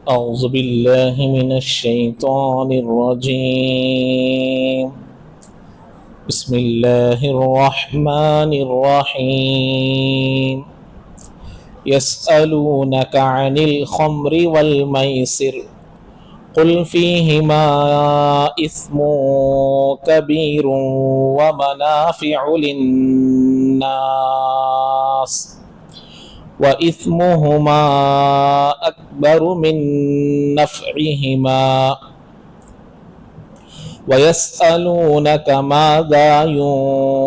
أعوذ بالله من الشيطان الرجيم بسم الله الرحمن الرحيم يسألونك عن الخمر والميسر قل فيهما إثم كبير ومنافع للناس وإثمهما أكبر من نفعهما ويسألونك ماذا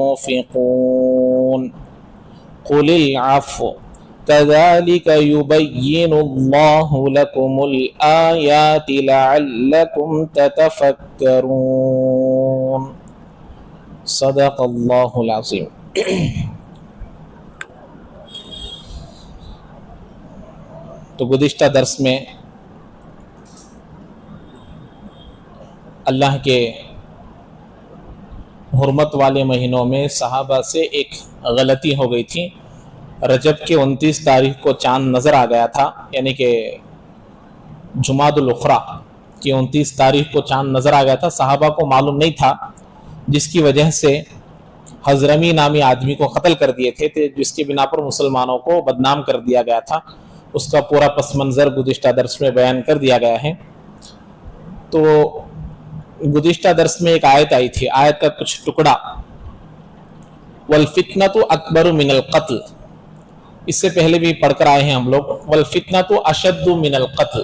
ينفقون قل العفو كذلك يبين الله لكم الآيات لعلكم تتفكرون صدق الله العظيم. تو گزشتہ درس میں اللہ کے حرمت والے مہینوں میں صحابہ سے ایک غلطی ہو گئی تھی. رجب کے 29 تاریخ کو چاند نظر آ گیا تھا، یعنی کہ جمادی الاخری کی 29 تاریخ کو چاند نظر آ گیا تھا. صحابہ کو معلوم نہیں تھا، جس کی وجہ سے حضرمی نامی آدمی کو قتل کر دیے تھے، جس کی بنا پر مسلمانوں کو بدنام کر دیا گیا تھا. اس کا پورا پس منظر گزشتہ درس میں بیان کر دیا گیا ہے. تو گزشتہ درس میں ایک آیت آئی تھی، آیت کا کچھ ٹکڑا، والفتنۃ اکبر من القتل. اس سے پہلے بھی پڑھ کر آئے ہیں ہم لوگ، والفتنۃ اشد من القتل.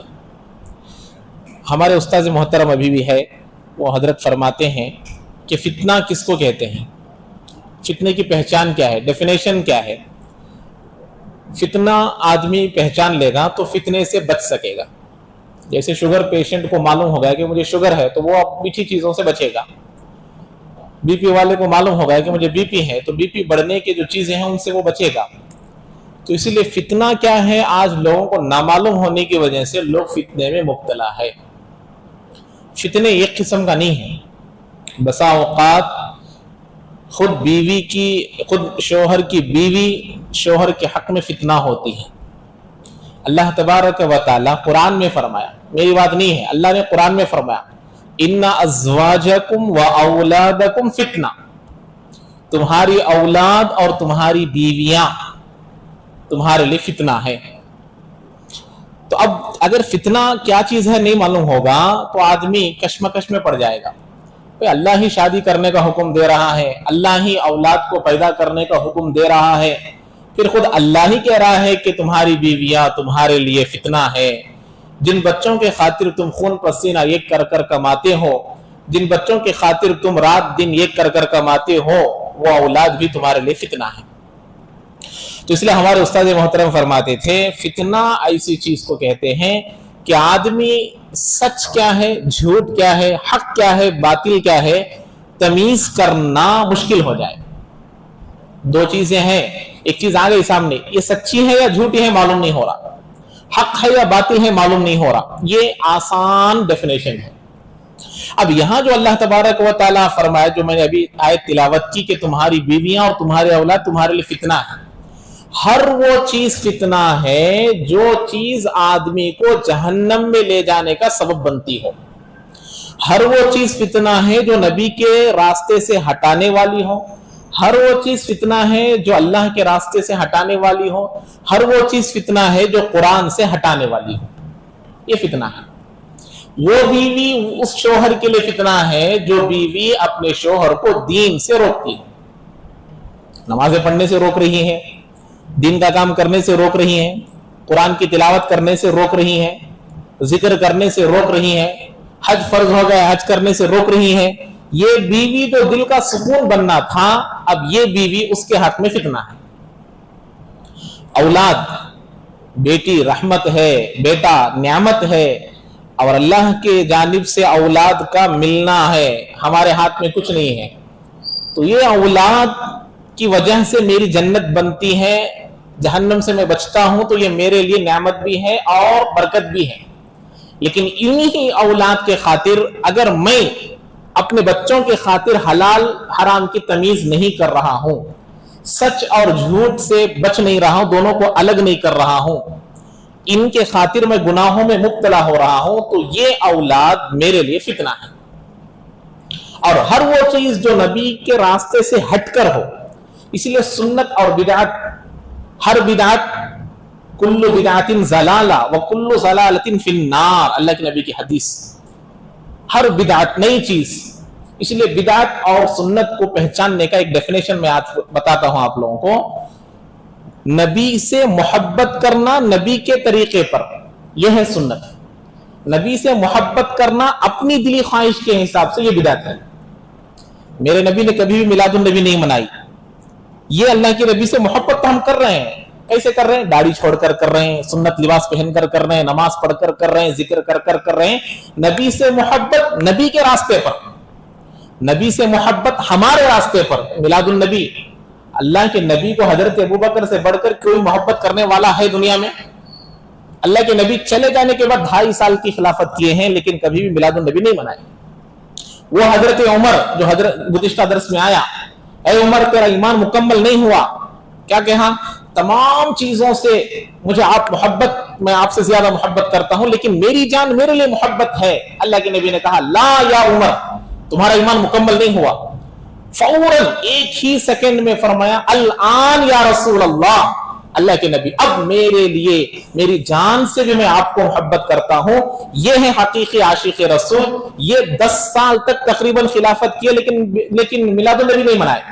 ہمارے استاذ محترم ابھی بھی ہے، وہ حضرت فرماتے ہیں کہ فتنہ کس کو کہتے ہیں، فتنے کی پہچان کیا ہے، ڈیفینیشن کیا ہے. فتنہ آدمی پہچان لے گا تو فتنے سے بچ سکے گا. جیسے شوگر پیشنٹ کو معلوم ہوگا کہ مجھے شوگر ہے تو وہ میٹھی چیزوں سے بچے گا. بی پی والے کو معلوم ہوگا کہ مجھے بی پی ہے تو بی پی بڑھنے کی جو چیزیں ہیں ان سے وہ بچے گا. تو اسی لیے فتنہ کیا ہے، آج لوگوں کو نامعلوم ہونے کی وجہ سے لوگ فتنے میں مبتلا ہے. فتنے ایک قسم کا نہیں ہے. بسا اوقات خود شوہر کی بیوی شوہر کے حق میں فتنہ ہوتی ہے. اللہ تبارک و تعالی قرآن میں فرمایا، میری بات نہیں ہے، اللہ نے قرآن میں فرمایا ان ازواجکم و اولادکم فتنہ، تمہاری اولاد اور تمہاری بیویاں تمہارے لیے فتنہ ہے. تو اب اگر فتنہ کیا چیز ہے نہیں معلوم ہوگا تو آدمی کشمکش میں پڑ جائے گا. اللہ ہی شادی کرنے کا حکم دے رہا ہے، اللہ ہی اولاد کو پیدا کرنے کا حکم دے رہا ہے، پھر خود اللہ ہی کہہ رہا ہے کہ تمہاری بیویاں تمہارے لیے فتنہ ہے. جن بچوں کے خاطر تم خون پسینہ ایک کر کر کماتے ہو، جن بچوں کے خاطر تم رات دن ایک کر کر کماتے ہو، وہ اولاد بھی تمہارے لیے فتنہ ہے. تو اس لیے ہمارے استاد محترم فرماتے تھے فتنہ ایسی چیز کو کہتے ہیں کہ آدمی سچ کیا ہے، جھوٹ کیا ہے، حق کیا ہے، باطل کیا ہے، تمیز کرنا مشکل ہو جائے. دو چیزیں ہیں، ایک چیز آ گئی سامنے، یہ سچی ہے یا جھوٹی ہے معلوم نہیں ہو رہا، حق ہے یا باطل ہے معلوم نہیں ہو رہا. یہ آسان ڈیفینیشن ہے. اب یہاں جو اللہ تبارک و تعالیٰ فرمایا، جو میں نے ابھی آیت تلاوت کی کہ تمہاری بیویاں اور تمہارے اولاد تمہارے لیے فتنہ ہے، ہر وہ چیز فتنہ ہے جو چیز آدمی کو جہنم میں لے جانے کا سبب بنتی ہو. ہر وہ چیز فتنہ ہے جو نبی کے راستے سے ہٹانے والی ہو. ہر وہ چیز فتنہ ہے جو اللہ کے راستے سے ہٹانے والی ہو. ہر وہ چیز فتنہ ہے جو قرآن سے ہٹانے والی ہو. یہ فتنہ ہے. وہ بیوی اس شوہر کے لیے فتنہ ہے جو بیوی اپنے شوہر کو دین سے روکتی ہے، نمازیں پڑھنے سے روک رہی ہے، دین کا کام کرنے سے روک رہی ہیں، قرآن کی تلاوت کرنے سے روک رہی ہیں، ذکر کرنے سے روک رہی ہیں، حج فرض ہو گیا حج کرنے سے روک رہی ہیں. یہ بیوی تو دل کا سکون بننا تھا، اب یہ بیوی اس کے حق میں فتنہ ہے. اولاد، بیٹی رحمت ہے، بیٹا نعمت ہے، اور اللہ کے جانب سے اولاد کا ملنا ہے، ہمارے ہاتھ میں کچھ نہیں ہے. تو یہ اولاد کی وجہ سے میری جنت بنتی ہے، جہنم سے میں بچتا ہوں، تو یہ میرے لیے نعمت بھی ہے اور برکت بھی ہے. لیکن انہی اولاد کے خاطر اگر میں اپنے بچوں کے خاطر حلال حرام کی تمیز نہیں کر رہا ہوں، سچ اور جھوٹ سے بچ نہیں رہا ہوں، دونوں کو الگ نہیں کر رہا ہوں، इनके खातिर मैं गुनाहों में मुब्तला हो रहा हूं, तो ये औलाद मेरे लिए फितना है। और हर वो चीज जो नबी के रास्ते से हटकर हो, इसलिए सुन्नत और बिदअत, हर बिदअत कुल्लु बिदअतिन ज़लाला व कुल्लु ज़लालतिन फिन्नार, अल्लाह के नबी की हदीस। हर बिदअत नई चीज, इसलिए बिदअत और सुन्नत को पहचानने का एक डेफिनेशन मैं आज बताता हूं आप लोगों को। नबी से मोहब्बत करना नबी के तरीके पर, यह है सुन्नत। नबी से मोहब्बत करना अपनी दिली ख्वाहिश के हिसाब से, यह बिदअत है। मेरे नबी ने कभी भी मिलादुन नबी नहीं मनाई। ये अल्लाह के नबी से मोहब्बत तो हम कर रहे हैं, कैसे कर रहे हैं? दाढ़ी छोड़कर कर रहे हैं, सुन्नत लिबास पहनकर कर रहे हैं, नमाज पढ़कर कर रहे हैं, जिक्र कर कर कर रहे हैं। नबी से मोहब्बत नबी के रास्ते पर, नबी से मोहब्बत हमारे रास्ते पर, मिलादुन नबी। अल्लाह के नबी को हजरत अबू बकर से बढ़कर कोई मोहब्बत करने वाला है दुनिया में? अल्लाह के नबी चले जाने के बाद 2.5 साल की खिलाफत किए हैं, लेकिन कभी भी मिलादुन नबी नहीं मनाए। वो हजरत उमर जो हजरत गुज़िश्ता दर्स में आया, ऐ उमर तेरा ईमान मुकम्मल नहीं हुआ, क्या कहा? तमाम चीजों से मुझे आप मोहब्बत, मैं आपसे ज्यादा मोहब्बत करता हूं, लेकिन मेरी जान मेरे लिए मोहब्बत है। अल्लाह के नबी ने कहा ला या उमर, तुम्हारा ईमान मुकम्मल नहीं हुआ। फौरन एक ही सेकंड में फरमाया अल आन या रसूल अल्लाह, अल्लाह के नबी अब मेरे लिए मेरी जान से भी मैं आपको मोहब्बत करता हूं। यह है हकीकी आशिक रसूल। ये 10 साल तक तकरीबन खिलाफत किए, लेकिन मिलादुन नबी नहीं मनाए।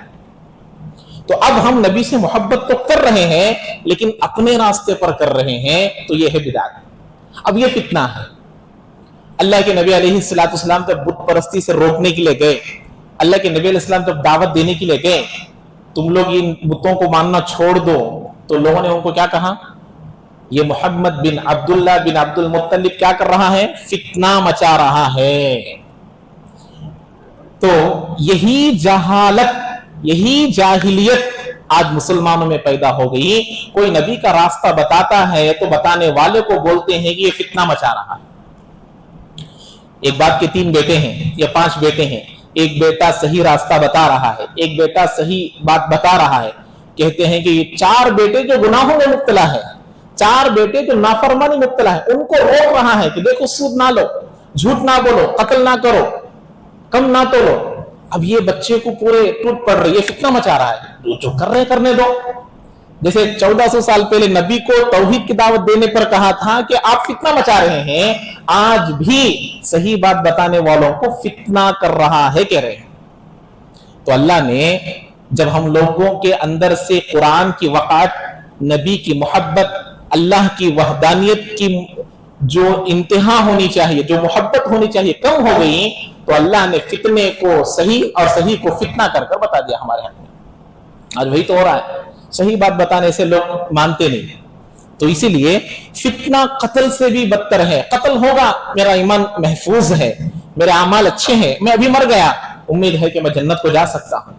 तो अब हम नबी से मोहब्बत तो कर रहे हैं, लेकिन अपने रास्ते पर कर रहे हैं, तो यह है बिदअत। अब यह फितना है। अल्लाह के नबी अलैहिस्सलाम जब बुत परस्ती से रोकने के लिए गए, अल्लाह के नबी अलैहिस्सलाम जब दावत देने के लिए गए, तुम लोग इन बुतों को मानना छोड़ दो, तो लोगों ने उनको क्या कहा? ये मोहम्मद बिन अब्दुल्लाह बिन अब्दुल मुत्तलिब क्या कर रहा है? फितना मचा रहा है। तो यही जहालत, यही जाहिलियत आज मुसलमानों में पैदा हो गई। कोई नबी का रास्ता बताता है तो बताने वाले को बोलते हैं कि ये फितना मचा रहा है। एक बाप के 3 बेटे हैं या 5 बेटे हैं, एक बेटा सही रास्ता बता रहा है, एक बेटा सही बात बता रहा है। कहते हैं कि ये 4 बेटे जो गुनाहों में मुब्तला है, 4 बेटे जो नाफरमानी में मुब्तला है, उनको रोक रहा है कि देखो सूद ना लो, झूठ ना बोलो, कत्ल ना करो, कम ना तोड़ो। अब ये बच्चे को पूरे टूट पड़ रही है, फितना मचा रहा है। जो कर रहे करने दो। जैसे 1400 साल पहले नबी को तौहीद की दावत देने पर कहा था कि आप फितना मचा रहे हैं, आज भी सही बात बताने वालों को फितना कर रहा है, कह रहे हैं। तो अल्लाह ने जब हम लोगों के अंदर से कुरान की वक़ात, नबी की मोहब्बत, अल्लाह की वहदानियत की जो इंतहा होनी चाहिए, जो मोहब्बत होनी चाहिए, कम हो गई, तो अल्लाह ने फितने को सही और सही को फितना कर कर बता दिया हमारे हक में। आज वही तो हो रहा है। सही बात बताने से लोग मानते नहीं, तो इसीलिए फितना कत्ल से भी बदतर है। कत्ल होगा, मेरा ईमान महफूज है, मेरे अमाल अच्छे हैं, मैं अभी मर गया, उम्मीद है कि मैं जन्नत को जा सकता हूं।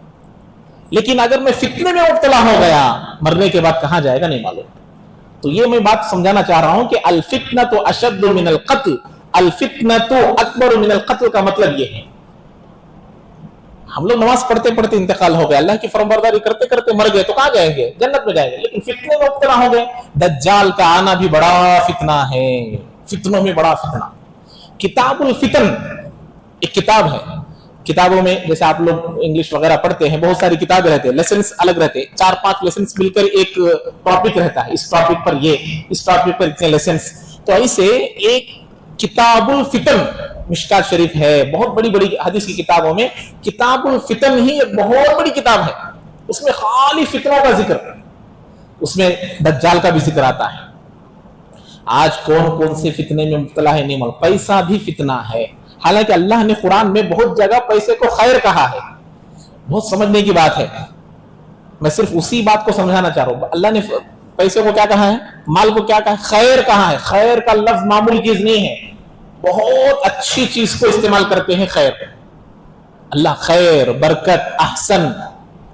लेकिन अगर मैं फितने में मुब्तला हो गया, मरने के बाद कहां जाएगा नहीं मालूम। तो ये मैं बात समझाना चाह रहा हूं कि अल फितनतु अशद्दु मिनल क़त्ल, अल फितनतु अकबरु मिनल क़त्ल का मतलब ये है। हम लोग नमाज पढ़ते पढ़ते इंतकाल हो गया, अल्लाह की फरमाबरदारी करते करते मर गए, तो कहां जाएंगे? जन्नत में जाएंगे। लेकिन फितने में मुब्तला हो गए, दज्जाल का आना भी बड़ा फितना है, फितनों में बड़ा फितना। किताबुल फितन एक किताब है। किताबों में जैसे आप लोग इंग्लिश वगैरह पढ़ते हैं, बहुत सारी किताबें रहते हैं, लेसन्स अलग रहते हैं, 4-5 लेसन्स मिलकर एक टॉपिक रहता है। इस टॉपिक पर ये, इस टॉपिक पर इतने लेसन्स। तो ऐसे एक किताबुल फितन मिशकात शरीफ है, बहुत बड़ी बड़ी हदीस की किताबों में किताबुल फितन ही एक बहुत बड़ी किताब है। उसमें खाली फितनों का जिक्र, उसमें दज्जाल का भी जिक्र आता है। आज कौन कौन से फितने में मुब्तला है नहीं मालूम। पैसा भी फितना है, हालांकि अल्लाह ने कुरान में बहुत जगह पैसे को खैर कहा है। बहुत समझने की बात है, मैं सिर्फ उसी बात को समझाना चाह रहा हूं। अल्लाह ने पैसे को क्या कहा है, माल को क्या कहा है? खैर कहा है। खैर का लफ्ज मामूली चीज नहीं है, बहुत अच्छी चीज को इस्तेमाल करते हैं खैर। अल्लाह खैर, बरकत, अहसन,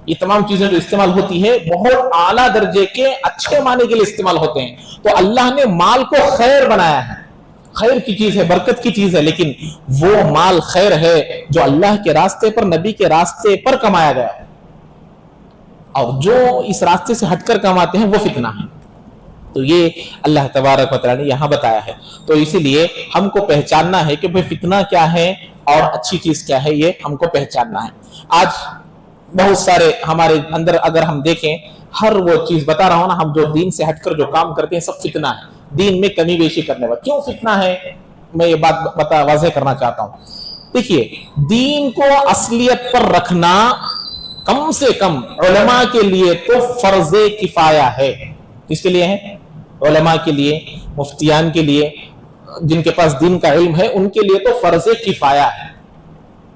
ये तमाम चीजें जो इस्तेमाल होती है बहुत आला दर्जे के अच्छे माने के लिए इस्तेमाल होते हैं। तो अल्लाह ने माल को खैर बनाया है, खैर की चीज है, बरकत की चीज है, लेकिन वो माल खैर है जो अल्लाह के रास्ते पर, नबी के रास्ते पर कमाया गया है। और जो इस रास्ते से हटकर कमाते हैं वो फितना है। تو یہ اللہ تبارک و تعالی نے یہاں بتایا ہے. تو اسی لیے ہم کو پہچاننا ہے کہ بھئی فتنہ کیا ہے اور اچھی چیز کیا ہے، یہ ہم کو پہچاننا ہے. آج بہت سارے ہمارے اندر اگر ہم دیکھیں، ہر وہ چیز بتا رہا ہوں نا، ہم جو دین سے ہٹ کر جو کام کرتے ہیں سب فتنہ ہے. دین میں کمی بیشی کرنے والا کیوں فتنہ ہے، میں یہ بات واضح کرنا چاہتا ہوں. دیکھیے، دین کو اصلیت پر رکھنا کم سے کم علماء کے لیے تو فرض کفایہ ہے. کس کے لیے ہے؟ علماء کے لیے، مفتیان کے لیے، جن کے پاس دین کا علم ہے ان کے لیے تو فرض کفایہ ہے.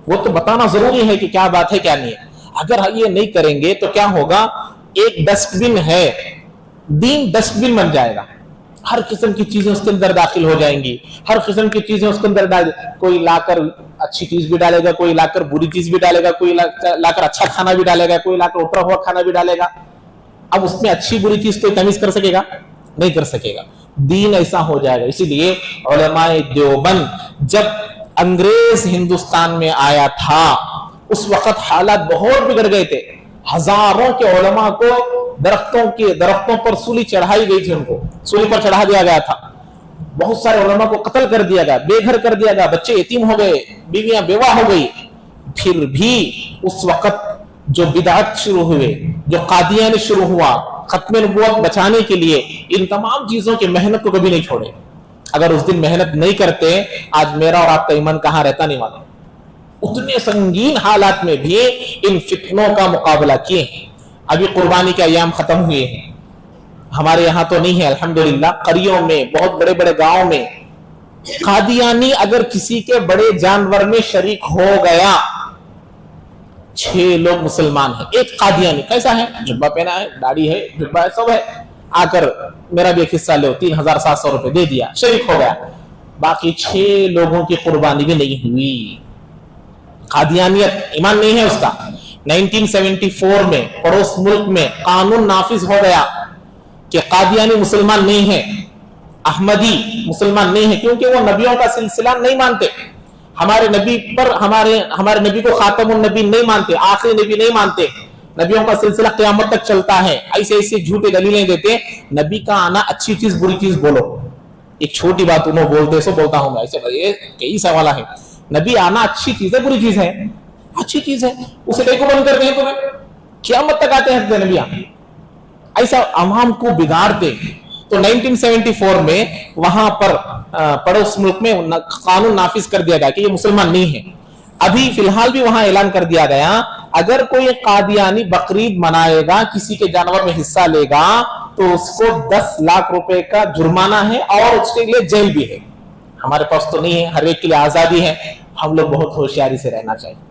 وہ تو بتانا ضروری ہے کہ کیا بات ہے کیا نہیں ہے. اگر یہ نہیں کریں گے تو کیا ہوگا، ایک ڈسٹ بن ہے، دین ڈسٹ بن بن جائے گا. ہر قسم کی چیزیں اس کے اندر داخل ہو جائیں گی، ہر قسم کی چیزیں اس کے اندر کوئی لا کر اچھی چیز بھی ڈالے گا، کوئی لا کر بری چیز بھی ڈالے گا، کوئی لا کر اچھا کھانا بھی ڈالے گا، کوئی لا کر اترا ہوا کھانا بھی ڈالے گا. اب اس میں اچھی بری چیز کوئی تمیز کر سکے گا؟ نہیں کر سکے گا. دین ایسا ہو جائے گا. اسی لیے علماء دیوبند جب انگریز ہندوستان میں آیا تھا اس وقت حالات بہت بگڑ گئے تھے. ہزاروں کے علماء کو درختوں پر سولی چڑھائی گئی تھی، ان کو سولی پر چڑھا دیا گیا تھا. بہت سارے علماء کو قتل کر دیا گیا، بے گھر کر دیا گیا، بچے یتیم ہو گئے، بیویاں بیوہ ہو گئی. پھر بھی اس وقت جو بدعت شروع ہوئے، جو قادیانی شروع ہوا، ختم نبوت بچانے کے لیے ان تمام چیزوں کی محنت کو کبھی نہیں چھوڑے. اگر اس دن محنت نہیں کرتے آج میرا اور آپ کا ایمان کہاں رہتا نہیں معلوم. اتنے سنگین حالات میں بھی ان فتنوں کا مقابلہ کیے ہیں. ابھی قربانی کے ایام ختم ہوئے ہیں، ہمارے یہاں تو نہیں ہے الحمدللہ، قریوں میں، بہت بڑے بڑے گاؤں میں قادیانی اگر کسی کے بڑے جانور میں شریک ہو گیا، 6 لوگ مسلمان ہیں، ایک قادیانی کیسا ہے، جبہ پہنا ہے، داڑھی ہے، جبہ ہے، سب ہے، آ کر میرا بھی ایک حصہ لو، 3700 روپے دے دیا، شریک ہو گیا. باقی 6 لوگوں کی قربانی بھی نہیں ہوئی. قادیانیت ایمان نہیں ہے اس کا. 1974 میں پڑوس ملک میں قانون نافذ ہو گیا کہ قادیانی مسلمان نہیں ہے، احمدی مسلمان نہیں ہے، کیونکہ وہ نبیوں کا سلسلہ نہیں مانتے. ہمارے نبی پر ہمارے نبی کو خاتم النبی نہیں مانتے، آخری نبی نہیں مانتے. نبیوں کا سلسلہ قیامت تک چلتا ہے. ایسے ایسے جھوٹے دلیلیں دیتے. نبی کا آنا اچھی چیز بری چیز بولو. ایک چھوٹی بات انہوں بولتے سو بولتا ہوں میں، ایسے کئی سوالہ ہے. نبی آنا اچھی چیز ہے بری چیز ہے؟ اچھی چیز ہے. اسے کئی کو بند کرتے ہیں تمہیں، قیامت تک آتے ہیں نبی ایسا عوام کو بگاڑتے. تو 1974 میں وہاں پر پڑوس ملک میں قانون نافذ کر دیا گیا کہ یہ مسلمان نہیں ہے. ابھی فی الحال بھی وہاں اعلان کر دیا گیا اگر کوئی قادیانی بقرعید منائے گا، کسی کے جانور میں حصہ لے گا تو اس کو 10 لاکھ روپے کا جرمانہ ہے اور اس کے لیے جیل بھی ہے. ہمارے پاس تو نہیں ہے، ہر ایک کے لیے آزادی ہے. ہم لوگ بہت ہوشیاری سے رہنا چاہیے.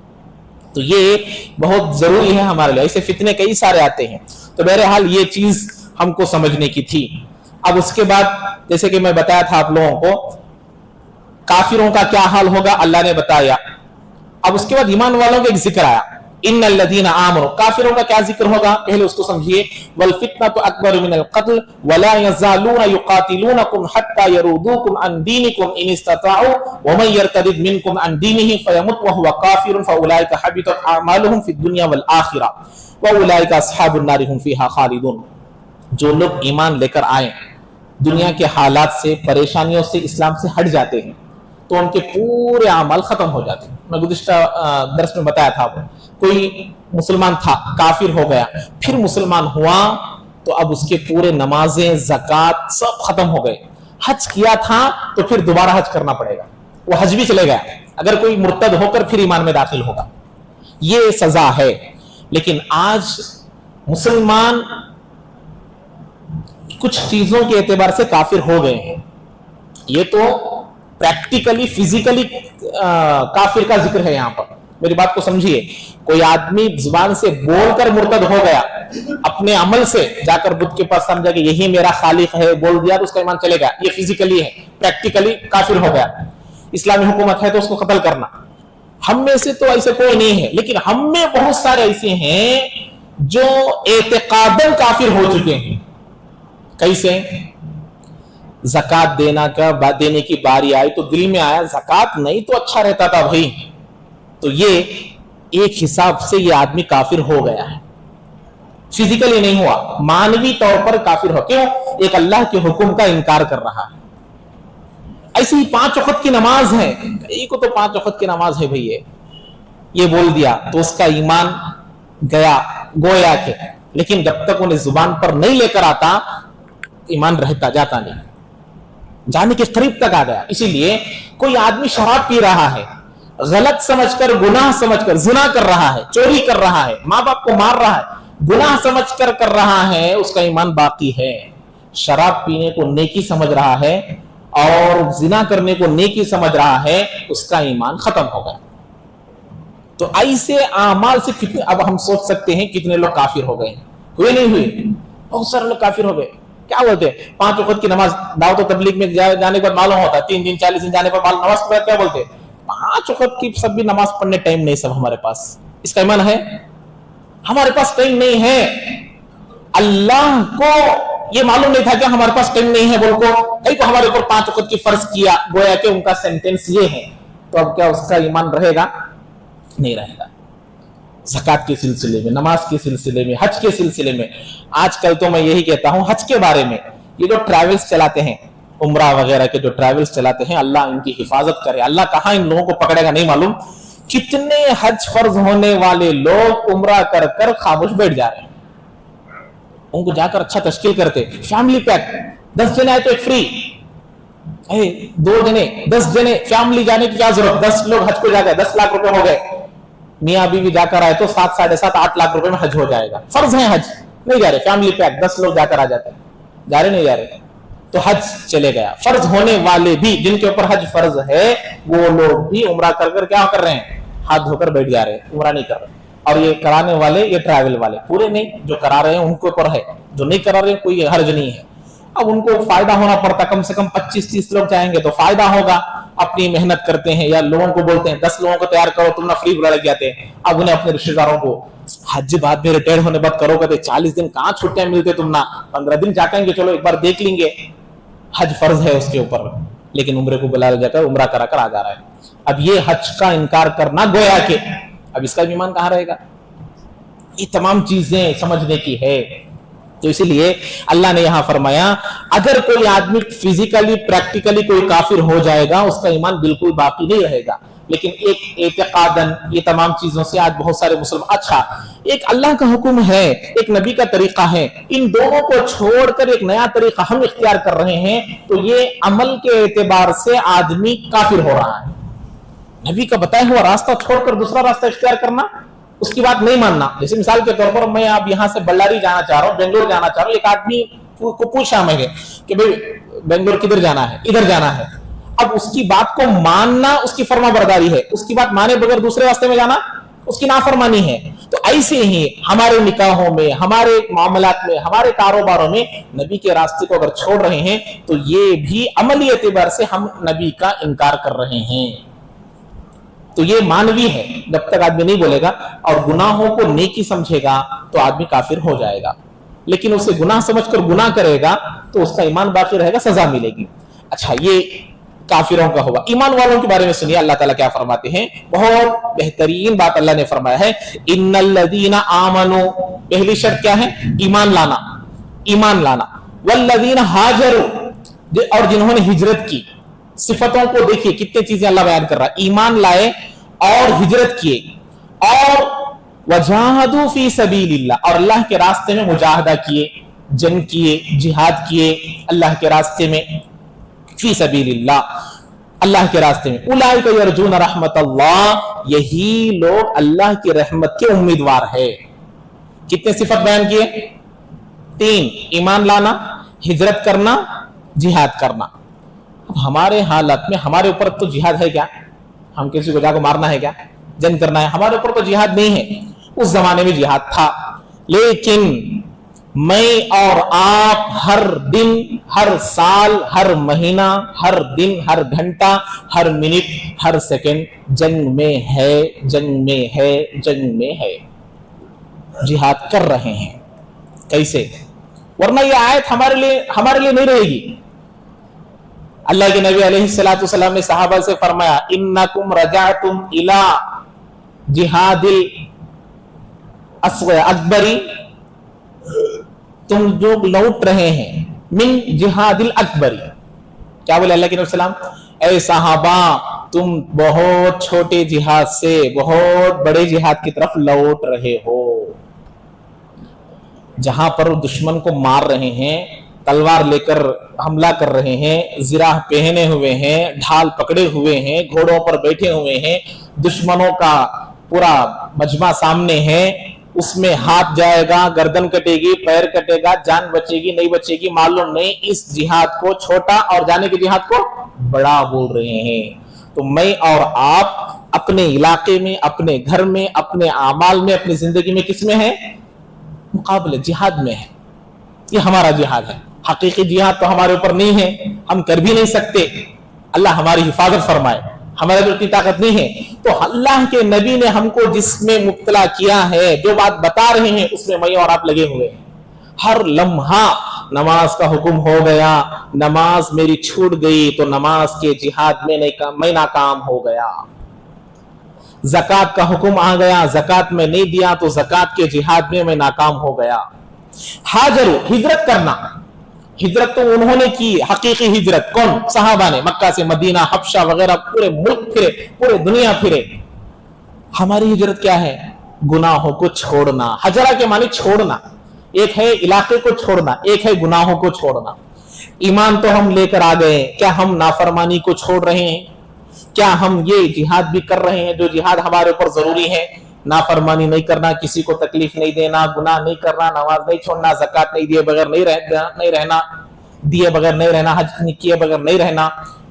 تو یہ بہت ضروری ہے ہمارے لیے. ایسے فتنے کئی سارے آتے ہیں. تو بہرحال یہ چیز ہم کو سمجھنے کی تھی. اب اس کے بعد جیسے کہ میں بتایا تھا آپ لوگوں کو، کافروں کا کیا حال ہوگا اللہ نے بتایا. اب اس کے بعد ایمان والوں کا ایک ذکر آیا، ان الذین آمنوا. کافروں کا کیا ذکر ہوگا پہلے اس کو سمجھیے. والفتنة اکبر من القتل ولا يزالون يقاتلونكم حتى يردوكم عن دينكم ان استطاعوا ومن يرتد منكم عن دينه فيمت وهو كافر فاولئك حبطت اعمالهم في الدنيا والاخره واولئك اصحاب النار هم فيها خالدون. جو لوگ ایمان لے کر آئیں، دنیا کے حالات سے، پریشانیوں سے، اسلام سے ہٹ جاتے ہیں تو ان کے پورے اعمال ختم ہو جاتے ہیں. میں گزشتہ درس میں بتایا تھا، کوئی مسلمان تھا کافر ہو گیا، پھر مسلمان ہوا تو اب اس کے پورے نمازیں، زکوٰۃ سب ختم ہو گئے. حج کیا تھا تو پھر دوبارہ حج کرنا پڑے گا، وہ حج بھی چلے گیا اگر کوئی مرتد ہو کر پھر ایمان میں داخل ہوگا. یہ سزا ہے. لیکن آج مسلمان کچھ چیزوں کے اعتبار سے کافر ہو گئے ہیں. یہ تو پریکٹیکلی فزیکلی کافر کا ذکر ہے یہاں پر. میری بات کو سمجھیے. کوئی آدمی زبان سے بول کر مرتد ہو گیا، اپنے عمل سے جا کر بت کے پاس سمجھا کہ یہی میرا خالق ہے، بول دیا تو اس کا ایمان چلے گا. یہ فزیکلی ہے، پریکٹیکلی کافر ہو گیا. اسلامی حکومت ہے تو اس کو قتل کرنا. ہم میں سے تو ایسے کوئی نہیں ہے، لیکن ہم میں بہت سارے ایسے ہیں جو اعتقاداً کافر ہو چکے ہیں. کیسے؟ زکوٰۃ دینے کی باری آئی تو دل میں آیا زکوٰۃ نہیں تو اچھا رہتا تھا بھائی، تو یہ ایک حساب سے یہ آدمی کافر ہو گیا ہے. फिजिकली नहीं हुआ, मानवी तौर पर काफिर हो। क्यों? एक अल्लाह के हुक्म का इनकार कर रहा है। ऐसे ही 5 वक्त की नमाज है, कई को तो 5 वक्त की नमाज है भैया, ये बोल दिया तो उसका ईमान गया गोया के, लेकिन जब तक उन्हें जुबान पर नहीं लेकर आता ईमान रहता जाता नहीं, जाने के करीब तक आ गया। इसीलिए कोई आदमी शराब पी रहा है, गलत समझकर, गुनाह समझकर जिना कर रहा है, चोरी कर रहा है, माँ बाप को मार रहा है, गुनाह समझकर कर रहा है, उसका ईमान बाकी है। शराब पीने को नेकी समझ रहा है और जिना करने को नेकी समझ रहा है, उसका ईमान खत्म हो गया। तो ऐसे आमाल से कितने, अब हम सोच सकते हैं कितने लोग काफिर हो गए, हुए नहीं हुए? बहुत सारे लोग काफिर हो गए। क्या बोलते हैं? 5 वक्त की नमाज, दावत और तबलीग में जाने के बाद मालूम होता है 3 दिन 40 दिन जाने पर नमाज के बाद क्या बोलते हैं? 5 वक्त की सब भी नमाज पढ़ने टाइम नहीं सब हमारे पास। इसका ईमान है? हमारे पास टाइम नहीं है। अल्लाह को ये मालूम नहीं था कि हमारे पास टाइम नहीं है, बोल को कहीं को हमारे ऊपर 5 वक्त की फर्ज किया, गोया कि उनका सेंटेंस ये है, तो अब क्या उसका ईमान रहेगा? नहीं रहेगा। ज़कात के सिलसिले में, नमाज के सिलसिले में, हज के सिलसिले में, आजकल तो मैं यही कहता हूं हज के बारे में, ये जो ट्रैवल्स चलाते हैं, उम्रा वगैरह के जो ट्रैवल्स चलाते हैं, अल्लाह इनकी हिफाजत करे। अल्लाह कहां इन लोगों को पकड़ेगा नहीं मालूम। कितने हज फर्ज होने वाले लोग उम्रा कर कर खामोश बैठ जा रहे हैं। उनको जाकर अच्छा तश्कील करते, फैमिली पैक, 10 जने आए तो एक फ्री, 2 जने 10 जने फैमिली जाने की क्या जरूरत? 10 लोग हज को जा गए, 10 लाख रुपए हो गए। मियाँ बीवी जाकर आए तो 7, 7.5, 8 लाख रुपए में हज हो जाएगा। फर्ज है हज, नहीं जा रहे, फैमिली पैक 10 लोग जाकर आ जाते हैं, जा रहे नहीं जा रहे, तो हज चले गया। फर्ज होने वाले भी, जिनके ऊपर हज फर्ज है, वो लोग भी उम्रा कर कर क्या कर रहे हैं? हाथ धोकर बैठ जा रहे हैं, उम्रा नहीं कर रहे। और ये कराने वाले, ये ट्रैवल वाले पूरे नहीं, जो करा रहे हैं उनके ऊपर है, जो नहीं करा रहे हैं कोई हर्ज नहीं है। अब उनको फायदा होना पड़ता, कम से कम 25-30 लोग जाएंगे तो फायदा होगा। अपनी मेहनत करते हैं, या लोगों को बोलते हैं 10 लोगों को तैयार करो, तुम ना फ्री बुला लग जाते हैं। अब उन्हें अपने रिश्तेदारों को हज बाद में रिटायर होने बाद करो, कहते 40 दिन कहां छुट्टियां मिलते तुम ना, 15 दिन जाएंगे, चलो एक बार देख लेंगे। हज फर्ज है उसके ऊपर, लेकिन उम्रे को बुला जाकर उम्रा करा कर आ जा रहा है। अब ये हज का इनकार करना गोया के, अब इसका ईमान कहां रहेगा? ये तमाम चीजें समझने की है। तो इसीलिए अल्लाह ने यहां फरमाया, अगर कोई आदमी फिजिकली प्रैक्टिकली कोई काफिर हो जाएगा, उसका ईमान बिल्कुल बाकी नहीं रहेगा। लेकिन एक एतकादन, ये तमाम चीजों से आज बहुत सारे मुसलमान, अच्छा एक अल्लाह का हुक्म है, एक नबी का तरीका है, इन दोनों को छोड़कर एक नया तरीका हम इख्तियार कर रहे हैं, तो ये अमल के एतबार से आदमी काफिर हो रहा है। नबी का बताया हुआ रास्ता छोड़कर दूसरा रास्ता इख्तियार करना, उसकी बात नहीं मानना। जैसे मिसाल के तौर पर मैं अब यहाँ से बल्लारी जाना चाह रहा हूँ, बेंगलोर जाना चाह रहा हूँ, एक आदमी को पूछा मैंने कि भाई बेंगलोर किधर जाना है? इधर जाना है। अब उसकी बात को मानना उसकी फर्माबरदारी है, उसकी बात माने बगैर दूसरे रास्ते में जाना उसकी नाफरमानी है। तो ऐसे ही हमारे निकाहों में, हमारे मामलात में, हमारे कारोबारों में नबी के रास्ते को अगर छोड़ रहे हैं, तो ये भी अमली एतबार से हम नबी का इनकार कर रहे हैं। तो ये मानवी है, जब तक आदमी नहीं बोलेगा और गुनाहों को नेकी समझेगा तो आदमी काफिर हो जाएगा। लेकिन उसे गुनाह समझकर गुनाह करेगा तो उसका ईमान बाकी रहेगा, सजा मिलेगी। अच्छा, ये काफिरों का होगा। ईमान वालों के बारे में सुनिए अल्लाह ताला क्या फरमाते हैं। बहुत बेहतरीन बात अल्लाह ने फरमाया है, इन्नल्लज़ीना आमनू, पहली शर्त क्या है? ईमान लाना, ईमान लाना। वल्लज़ीना हाजरू, और जिन्होंने हिजरत की। सिफतों को देखिए, कितनी चीजें अल्लाह बयान कर रहा है। ईमान लाए और हिजरत किए, और वजाहदू फी सबीलिल्लाह, और अल्लाह के रास्ते में मुजाहदा किए, जंग किए, जिहाद किए अल्लाह के रास्ते में, फी सबीलिल्लाह, अल्लाह के रास्ते में। उलाइका यरजून रहमतल्लाह, यही लोग अल्लाह की रहमत के उम्मीदवार है। कितने सिफत बयान किए? 3, ईमान लाना, हिजरत करना, जिहाद करना। अब हमारे हालत में हमारे ऊपर तो जिहाद है क्या? हम किसी को जाकर मारना है क्या? जंग करना है? हमारे ऊपर तो जिहाद नहीं है। उस जमाने में जिहाद था, लेकिन मैं और आप हर दिन, हर साल, हर महीना, हर दिन, हर घंटा, हर मिनट, हर सेकंड जंग में है, जंग में है, जंग में है, जिहाद कर रहे हैं। कैसे? वरना ये आयत हमारे लिए नहीं रहेगी। अल्लाह के नबी अलैहिस्सलातु वस्सलाम ने सहाबा से फरमाया, इन्नकुम रजातुम इला जिहादिल अस्ग़र अकबरी तुम जो लौट रहे हैं मिन जिहादिल अकबरी, क्या बोले अल्लाह के नबी सल्लल्लाहु अलैहि वसल्लम, ऐ सहाबा तुम बहुत छोटे जिहाद से बहुत बड़े जिहाद की तरफ लौट रहे हो, जहां पर दुश्मन को मार रहे हैं, तलवार लेकर हमला कर रहे हैं, जिराह पहने हुए हैं, ढाल पकड़े हुए हैं, घोड़ों पर बैठे हुए हैं, दुश्मनों का पूरा मजमा सामने है, उसमें हाथ जाएगा, गर्दन कटेगी, पैर कटेगा, जान बचेगी नहीं बचेगी मालूम नहीं, इस जिहाद को छोटा और जाने के जिहाद को बड़ा बोल रहे हैं। तो मैं और आप अपने इलाके में, अपने घर में, अपने आमाल में, अपनी जिंदगी में किस में है? मुकाबले जिहाद में है। ये हमारा जिहाद है। हकीकी जिहाद तो हमारे ऊपर नहीं है, हम कर भी नहीं सकते, अल्लाह हमारी हिफाजत फरमाए, हमारे ऊपर इतनी ताकत नहीं है। तो अल्लाह के नबी ने हमको जिसमें मुब्तला किया है, जो बात बता रहे हैं, उसमें मैं और आप लगे हुए हैं। हर लम्हा नमाज का हुक्म हो गया, नमाज मेरी छूट गई तो नमाज के जिहाद में मैं नाकाम हो गया। ज़कात का हुक्म आ गया, ज़कात में नहीं दिया तो ज़कात के जिहाद में मैं नाकाम हो गया। हाजरू, हिजरत करना, हिजरत तो उन्होंने की, हकीकी हिजरत कौन? सहाबा ने, मक्का से मदीना, हबशा वगैरह पूरे मुल्क फिरे, पूरे दुनिया फिरे। हमारी हिजरत क्या है? गुनाहों को छोड़ना। हजरा के माने छोड़ना, एक है इलाके को छोड़ना, एक है गुनाहों को छोड़ना। ईमान तो हम लेकर आ गए, क्या हम नाफरमानी को छोड़ रहे हैं? क्या हम ये जिहाद भी कर रहे हैं जो जिहाद हमारे ऊपर जरूरी है? नाफरमानी नहीं करना, किसी को तकलीफ नहीं देना, गुनाह नहीं करना, नमाज नहीं छोड़ना, ज़कात नहीं दिए बगैर नहीं रहना, दिए बगैर नहीं रहना, हज नहीं किए बगैर नहीं रहना,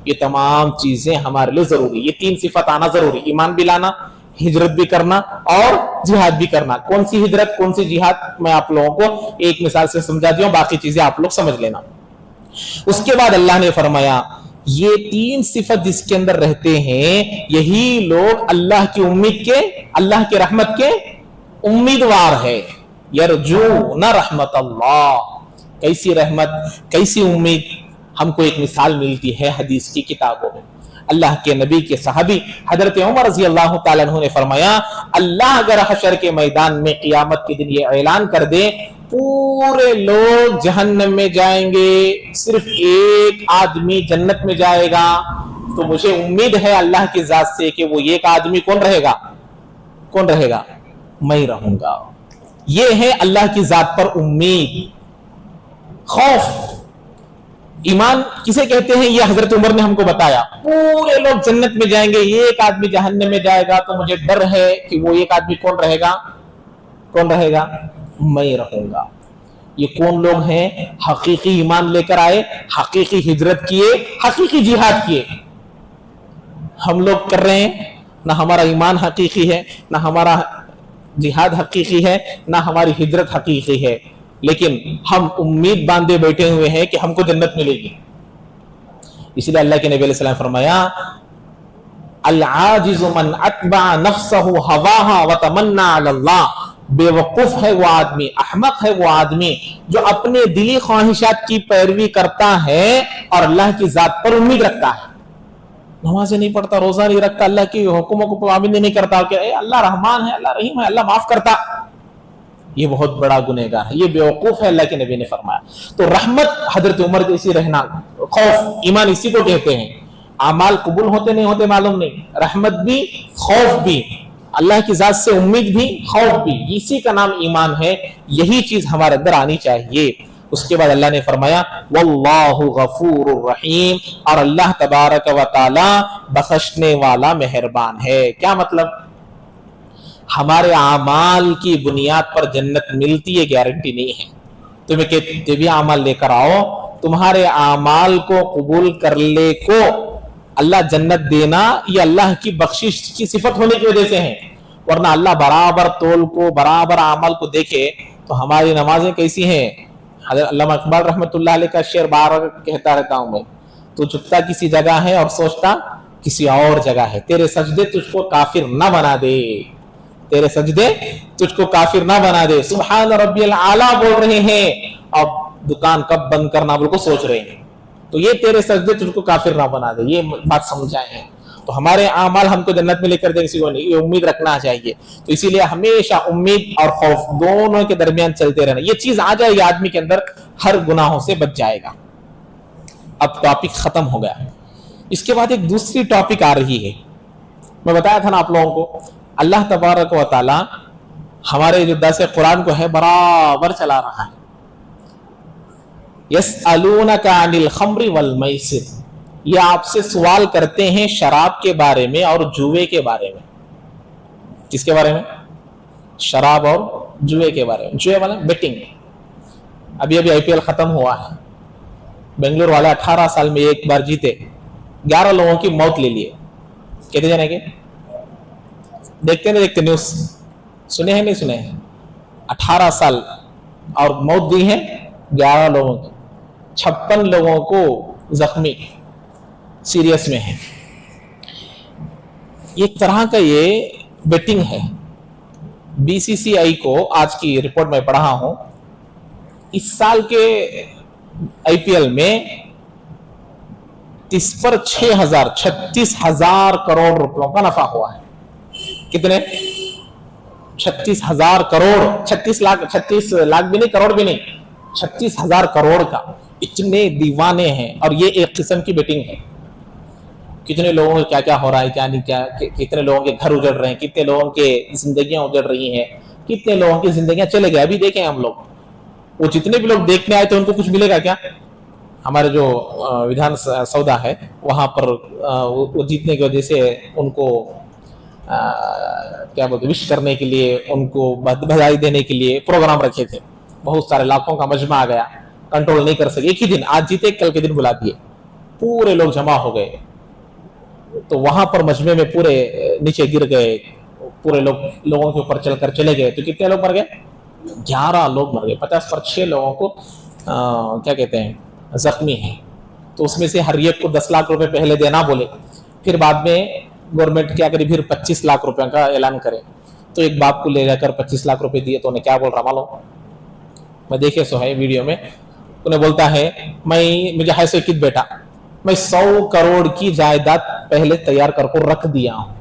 ये तमाम चीजें हमारे लिए जरूरी। ये तीन सिफत आना जरूरी, ईमान भी लाना, हिजरत भी करना और जिहाद भी करना। कौन सी हिजरत, कौन सी जिहाद, मैं आप लोगों को एक मिसाल से समझा दिया, बाकी चीजें आप लोग समझ लेना। उसके बाद अल्लाह ने फरमाया ये तीन सिफत जिसके अंदर रहते हैं, यही लोग अल्लाह की उम्मीद के, अल्लाह के रहमत के उम्मीदवार है। यरजून रहमत अल्लाह, कैसी रहमत, कैसी उम्मीद? हमको एक मिसाल मिलती है हदीस की किताबों में। अल्लाह के नबी के सहाबी हजरत उमर रज़ी अल्लाह ताला अन्हु ने फरमाया, अल्लाह अगर हशर के मैदान में क़ियामत के दिन ये ऐलान कर दे पूरे लोग जहन्नम में जाएंगे, सिर्फ एक आदमी जन्नत में जाएगा, तो मुझे उम्मीद है अल्लाह की जात से कि वो एक आदमी कौन रहेगा? कौन रहेगा? मैं रहूंगा। ये है अल्लाह की जात पर उम्मीद, खौफ। ईमान किसे कहते हैं? ये हजरत उमर ने हमको बताया। पूरे लोग जन्नत में जाएंगे, एक आदमी जहन्नम में जाएगा, तो मुझे डर है कि वो एक आदमी कौन रहेगा? कौन रहेगा? मैं रहूंगा। ये कौन लोग हैं? हकीकी ईमान लेकर आए, हकीकी हिजरत किए, हकीकी जिहाद किए। हम लोग कर रहे हैं, ना हमारा ईमान हकीकी है, ना हमारा जिहाद हकीकी है, ना हमारी हिजरत हकीकी है, लेकिन हम उम्मीद बांधे बैठे हुए हैं कि हमको जन्नत मिलेगी। इसलिए अल्लाह के नबी अलैहि सलाम फरमाया, अल आजिज़ु मन अतबा नफ्सहु हवाहा व तमन्ना अलल्लाह, बेवकूफ है वो आदमी, अहमक है वो आदमी जो अपने दिली ख्वाहिशात की पैरवी करता है और अल्लाह की जात पर उम्मीद रखता है। नमाज़ें नहीं पढ़ता, रोजा नहीं रखता, अल्लाह के हुक्मों को पाबंदी नहीं करता कि अल्लाह रहमान है, अल्लाह रहीम है, अल्लाह माफ करता, ये बहुत बड़ा गुनहगार है, ये बेवकूफ है। अल्लाह के नबी ने फरमाया। तो रहमत हजरत उमर जैसी रहना, खौफ, ईमान इसी को कहते हैं। आमाल कबूल होते नहीं होते मालूम नहीं, रहमत भी, खौफ भी, अल्लाह की जात से उम्मीद भी, खौफ भी, इसी का नाम ईमान है। यही चीज हमारे अंदर आनी चाहिए। उसके बाद अल्लाह ने फरमाया वल्लाहु गफूरुर रहीम, और अल्लाह तबारक व तआला बख्शने वाला मेहरबान है। क्या मतलब? हमारे आमाल की बुनियाद पर जन्नत मिलती है गारंटी नहीं है। तुम्हें कहते भी आमाल लेकर आओ, तुम्हारे आमाल को कबूल कर ले को अल्लाह जन्नत देना, ये अल्लाह की बख्शिश की सिफत होने की वजह से है। वरना अल्लाह बराबर तोल को, बराबर आमाल को देखे तो हमारी नमाजें कैसी हैं? हज़रत अल्लामा इकबाल रहमतुल्लाह अलैह का शेर बार कहता रहता हूं मैं, तो झुकता किसी जगह है और सोचता किसी और जगह है। तेरे सजदे तुझको काफिर ना बना दे, तेरे सजदे तुझको काफिर ना बना दे। सुभान रब्बियल आला बोल रहे हैं, अब दुकान कब बंद करना बोल को सोच रहे हैं, तो ये तेरे सजदे तुझको काफिर ना बना दे, ये बात समझाए हैं। تو ہمارے اعمال ہم کو جنت میں لے کر دیں کسی کو نہیں, یہ امید رکھنا چاہیے. تو اسی لیے ہمیشہ امید اور خوف دونوں کے درمیان چلتے رہنا. یہ چیز آ جائے گی آدمی کے اندر, ہر گناہوں سے بچ جائے گا. اب ٹاپک ختم ہو گیا. اس کے بعد ایک دوسری ٹاپک آ رہی ہے. میں بتایا تھا نا آپ لوگوں کو, اللہ تبارک و تعالی ہمارے جو درس قرآن کو ہے برابر چلا رہا ہے. یسألونک عن الخمر والمیسر, یہ آپ سے سوال کرتے ہیں شراب کے بارے میں اور جوئے کے بارے میں. کس کے بارے میں؟ شراب اور جوئے کے بارے میں. جوئے والا بیٹنگ. ابھی ابھی IPL ختم ہوا ہے. بنگلور والے 18 سال میں ایک بار جیتے, 11 لوگوں کی موت لے لیے. کہتے جانے کے دیکھتے نہیں دیکھتے نیوز, سنے ہیں نہیں سنے ہیں؟ 18 سال اور موت دی ہے 11 لوگوں کی, 56 لوگوں کو زخمی سیریس میں ہے. ایک طرح کا یہ بیٹنگ ہے. BCCI کو آج کی رپورٹ میں پڑھا ہوں, اس سال کے IPL میں اس پر 36,000 کروڑ روپیوں کا نفع ہوا ہے. کتنے؟ 36,000 کروڑ. 36 لاکھ بھی نہیں, کروڑ بھی نہیں, 36,000 کروڑ کا. اتنے دیوانے ہیں. اور یہ ایک قسم کی بیٹنگ ہے. کتنے لوگوں کو کیا کیا ہو رہا ہے, کیا نہیں کیا, کتنے لوگوں کے گھر اجڑ رہے ہیں, کتنے لوگوں کے زندگیاں اجڑ رہی ہیں, کتنے لوگوں کی زندگیاں چلے گئے. ابھی دیکھیں ہم لوگ, وہ جتنے بھی لوگ دیکھنے آئے تھے ان کو کچھ ملے گا کیا؟ ہمارے جو ودھان سودا ہے وہاں پر وہ جیتنے کی وجہ سے ان کو کیا بولتے وش کرنے کے لیے, ان کو بدھائی دینے کے لیے پروگرام رکھے تھے. بہت سارے لاکھوں کا مجمع آ گیا, کنٹرول نہیں کر سکے. ایک ہی دن, آج جیتے کل کے دن بلا دیے, پورے لوگ جمع ہو گئے. تو وہاں پر مجمع میں پورے نیچے گر گئے, پورے لوگوں کے اوپر چل کر چلے گئے. تو کتنے لوگ مر گئے؟ 11 لوگ مر گئے. 50 پر 6 لوگوں کو کیا کہتے ہیں زخمی ہیں. تو اس میں سے ہر ایک کو 10 لاکھ روپے پہلے دینا بولے, پھر بعد میں گورنمنٹ کیا کرے, پھر 25 لاکھ روپے کا اعلان کرے. تو ایک باپ کو لے جا کر 25 لاکھ روپے دیے. تو انہیں کیا بول رہا معلوم؟ میں دیکھے سو ہے ویڈیو میں, انہیں بولتا ہے مجھے ہے سو کت بیٹا, میں 100 کروڑ کی جائیداد پہلے تیار کر کو رکھ دیا ہوں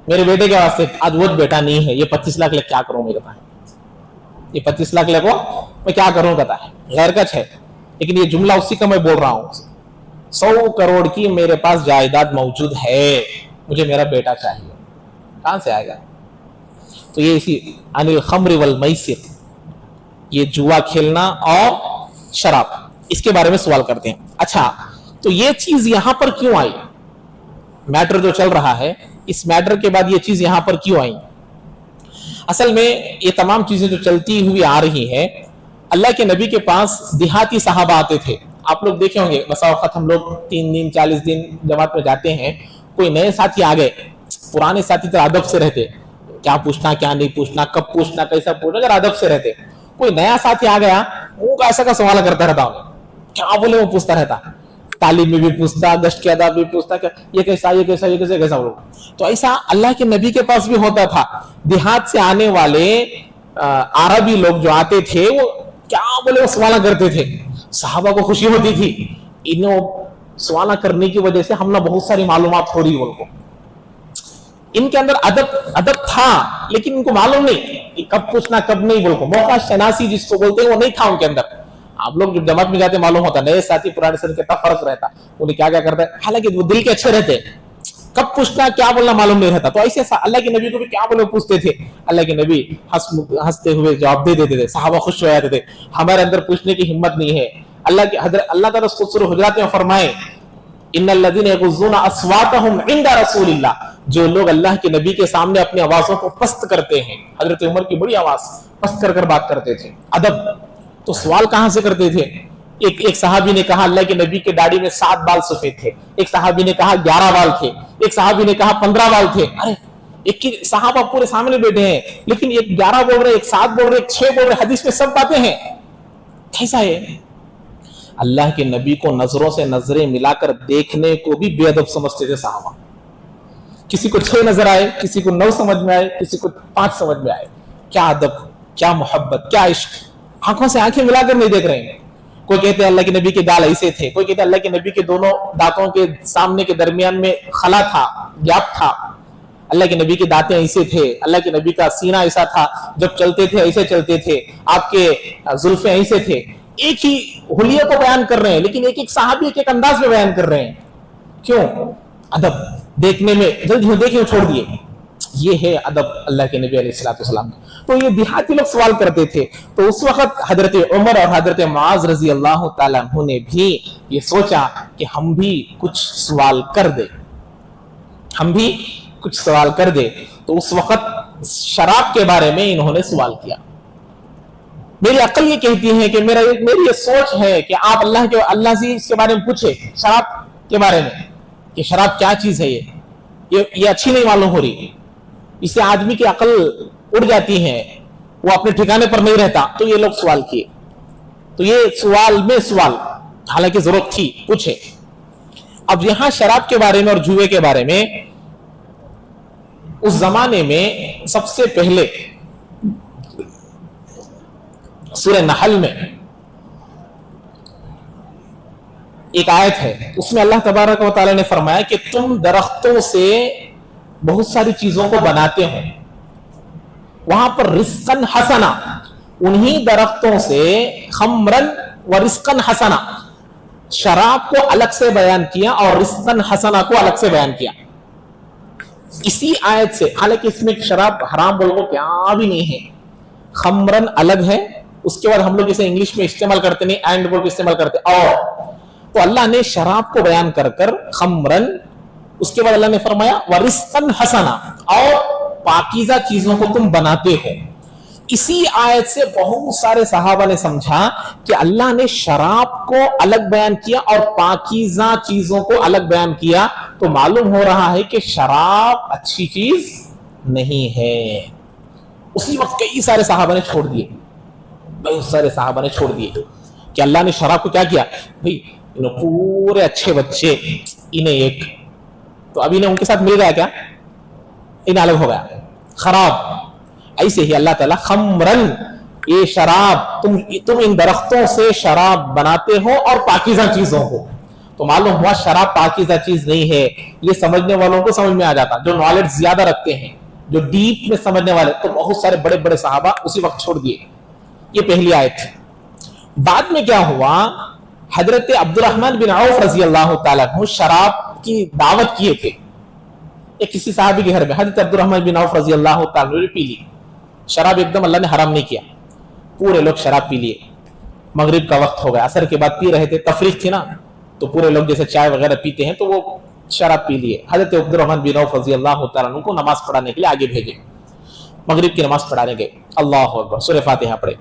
میرے بیٹے کے واسطے. آج وہ بیٹا نہیں ہے, یہ 25 لاکھ لے کیا کروں میں کہتا ہے, یہ 25 لاکھ لے کو میں کیا کروں کہتا ہے. غیر کچھ ہے, لیکن یہ جملہ اسی کا میں بول رہا ہوں. 100 کروڑ کی میرے پاس جائیداد موجود ہے, مجھے میرا بیٹا چاہیے. کہاں سے آئے گا؟ تو یہ اسی عن الخمر والمیسر, یہ جوا کھیلنا اور شراب, اس کے بارے میں سوال کرتے ہیں. اچھا, تو یہ چیز یہاں پر کیوں آئی؟ میٹر جو چل رہا ہے, اس میٹر کے بعد یہ چیز یہاں پر کیوں آئی؟ اصل میں یہ تمام چیزیں جو چلتی ہوئی آ رہی ہیں, اللہ کے نبی کے پاس دیہاتی صحابہ آتے تھے. آپ لوگ دیکھے ہوں گے, بسا اوقات ہم لوگ 3 دن 40 دن جماعت میں جاتے ہیں, کوئی نئے ساتھی آ گئے, پرانے ساتھی تو ادب سے رہتے, کیا پوچھنا کیا نہیں پوچھنا, کب پوچھنا کیسا پوچھنا, اگر ادب سے رہتے. کوئی نیا ساتھی آ گیا, وہ ایسا کا سوال کرتا رہتا ہوں, کیا بولے وہ پوچھتا رہتا, تعلیم میں بھی پوچھتا, گشت کے آداب بھی پوچھتا, یہ کیسا یہ کیسا یہ کیسا کیسا. تو ایسا اللہ کے نبی کے پاس بھی ہوتا تھا. دیہات سے آنے والے عربی لوگ جو آتے تھے, وہ کیا بولے وہ سوالہ کرتے تھے. صحابہ کو خوشی ہوتی تھی, انہوں سوالہ کرنے کی وجہ سے ہم نے بہت ساری معلومات ہو رہی. ان کو ان کے اندر ادب تھا, لیکن ان کو معلوم نہیں کب پوچھنا کب نہیں. بول کو موقع شناسی جس کو بولتے ہیں وہ نہیں تھا ان کے اندر. آپ لوگ جب جماعت میں جاتے معلوم ہوتا, نئے ساتھی پرانے ساتھی کتنا فرق رہتا, انہیں کیا کیا کرتا ہے. حالانکہ وہ دل کے اچھے رہتے, کب پوچھنا کیا بولنا معلوم نہیں رہتا. تو ایسے اللہ کے نبی کو بھی کیا بولے پوچھتے تھے. اللہ کے نبی ہنستے ہوئے جواب دے دیتے تھے, صحابہ خوش ہو جاتے تھے. ہمارے اندر پوچھنے کی ہمت نہیں ہے. اللہ تعالیٰ سورہ حجرات میں فرمائے, ان الذین یغضون اصواتهم عند رسول اللہ, جو لوگ اللہ کے نبی کے سامنے اپنی آوازوں کو پست کرتے ہیں. حضرت عمر کی بڑی آواز, پست کر بات کرتے تھے, ادب. تو سوال کہاں سے کرتے تھے؟ ایک صحابی نے کہا اللہ کے نبی کے داڑھی میں 7 بال سفید تھے, ایک صحابی نے کہا 11 بال تھے, ایک صحابی نے کہا 15 بال تھے. ارے ایک ہی صحابہ پورے سامنے بیٹھے ہیں, لیکن ایک 11 بول رہے, ایک 7 بول رہے, ایک 6 بول رہے, حدیث میں سب باتیں ہیں. کیسا ہے؟ اللہ کے نبی کو نظروں سے نظریں ملا کر دیکھنے کو بھی بے ادب سمجھتے تھے صحابہ. کسی کو 6 نظر آئے, کسی کو 9 سمجھ میں آئے, کسی کو 5 سمجھ میں آئے. کیا ادب, کیا محبت, کیا عشق. آنکھوں سے آنکھیں ملا کر نہیں دیکھ رہے ہیں. کوئی کہتے ہیں اللہ کے نبی کے گال ایسے تھے, کوئی کہتے ہیں اللہ کے نبی کے دونوں دانتوں کے سامنے کے درمیان میں خلا تھا, گیپ تھا, اللہ کے نبی کے دانتیں ایسے تھے, اللہ کے نبی کا سینہ ایسا تھا, جب چلتے تھے ایسے چلتے تھے, آپ کے زلفیں ایسے تھے. ایک ہی حلیے کو بیان کر رہے ہیں, لیکن ایک ایک صحابی ایک ایک انداز میں بیان کر رہے ہیں. کیوں؟ ادب دیکھنے میں جلدی دیکھیں چھوڑ دیے, یہ ہے ادب اللہ کے نبی علیہ الصلوۃ والسلام. تو یہ دیہاتی لوگ سوال کرتے تھے, تو اس وقت حضرت عمر اور حضرت معاذ رضی اللہ تعالیٰ عنہ نے بھی یہ سوچا کہ ہم بھی کچھ سوال کر دیں, ہم بھی کچھ سوال کر دیں. تو اس وقت شراب کے بارے میں انہوں نے سوال کیا. میری عقل یہ کہتی ہے کہ میری یہ سوچ ہے کہ آپ اللہ سے اس کے بارے میں پوچھے, شراب کے بارے میں, کہ شراب کیا چیز ہے, یہ اچھی نہیں معلوم ہو رہی, اس سے آدمی کی عقل اڑ جاتی ہے, وہ اپنے ٹھکانے پر نہیں رہتا. تو یہ لوگ سوال کیے. تو یہ سوال میں سوال, حالانکہ ضرورت تھی پوچھے. اب یہاں شراب کے بارے میں اور جوئے کے بارے میں اس زمانے میں سب سے پہلے سورہ نحل میں ایک آیت ہے, اس میں اللہ تبارک و تعالی نے فرمایا کہ تم درختوں سے بہت ساری چیزوں کو بناتے ہو. وہاں پر رزقن حسنا, انہی درختوں سے خمرن و رزقن حسنا, شراب کو الگ سے بیان کیا اور رزقن حسنا کو الگ سے بیان کیا. اسی آیت سے, حالانکہ اس میں شراب حرام بولو کیا بھی نہیں ہے, خمرن الگ ہے, اس کے بعد ہم لوگ اسے انگلش میں استعمال کرتے نہیں, اینڈ بول کے استعمال کرتے, اور تو اللہ نے شراب کو بیان کر خمرن, اس کے بعد اللہ نے فرمایا ورزقن حسنا, اور پاکیزہ چیزوں کو تم بناتے ہو. اسی آیت سے بہت سارے صحابہ نے سمجھا کہ اللہ نے شراب کو الگ بیان کیا اور پاکیزہ چیزوں کو الگ بیان کیا, تو معلوم ہو رہا ہے کہ شراب اچھی چیز نہیں ہے. اسی وقت کئی سارے صحابہ نے چھوڑ دیے, بہت سارے صحابہ نے چھوڑ دیے کہ اللہ نے شراب کو کیا کیا, بھئی پورے اچھے بچے انہیں ایک, تو اب انہیں ان کے ساتھ مل گیا, کیا انہیں الگ ہو گیا, خراب. ایسے ہی اللہ تعالیٰ خمرن, یہ شراب تم ان درختوں سے شراب بناتے ہو اور پاکیزہ چیزوں کو, تو معلوم ہوا شراب پاکیزہ چیز نہیں ہے. یہ سمجھنے والوں کو سمجھ میں آ جاتا, جو نالج زیادہ رکھتے ہیں, جو ڈیپ میں سمجھنے والے. تو بہت سارے بڑے بڑے صحابہ اسی وقت چھوڑ دیے. یہ پہلی آیت تھی. بعد میں کیا ہوا, حضرت عبد الرحمن بن عوف رضی اللہ تعالیٰ عنہ شراب کی دعوت کیے تھے ایک کسی صحابی کے گھر میں. حضرت عبد الرحمن بن عوف رضی اللہ تعالیٰ عنہ نے پی لی شراب, ایک دم اللہ نے حرام نہیں کیا, پورے لوگ شراب پی لیے. مغرب کا وقت ہو گیا, عصر کے بعد پی رہے تھے, تفریق تھی نا, تو پورے لوگ جیسے چائے وغیرہ پیتے ہیں تو وہ شراب پی لیے. حضرت عبد الرحمن بن عوف رضی اللہ تعالیٰ عنہ کو نماز پڑھانے کے لیے آگے بھیجے, مغرب کی نماز پڑھانے گئے. اللہ اکبر, سورہ فاتحہ پڑھے,